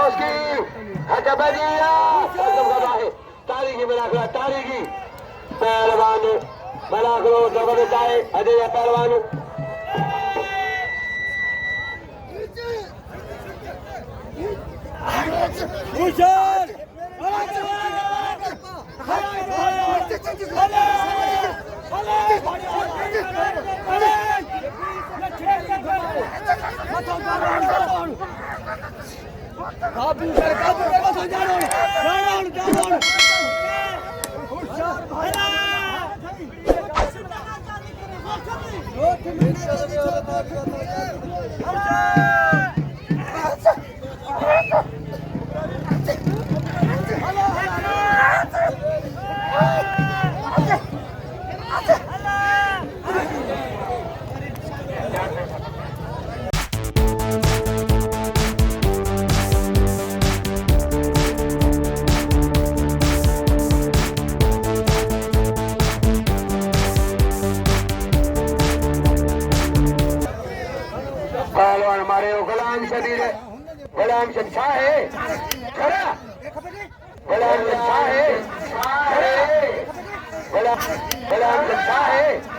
بوسکی ہٹبدیا تاریخی ملاخرہ تاریخی پہلوان ملاخرو زبردست ہے اجے پہلوان پہلوان ہمارے غلام شدید ہے غلام شاہ ہے کھڑا غلام شاہ ہے غلام شاہ ہے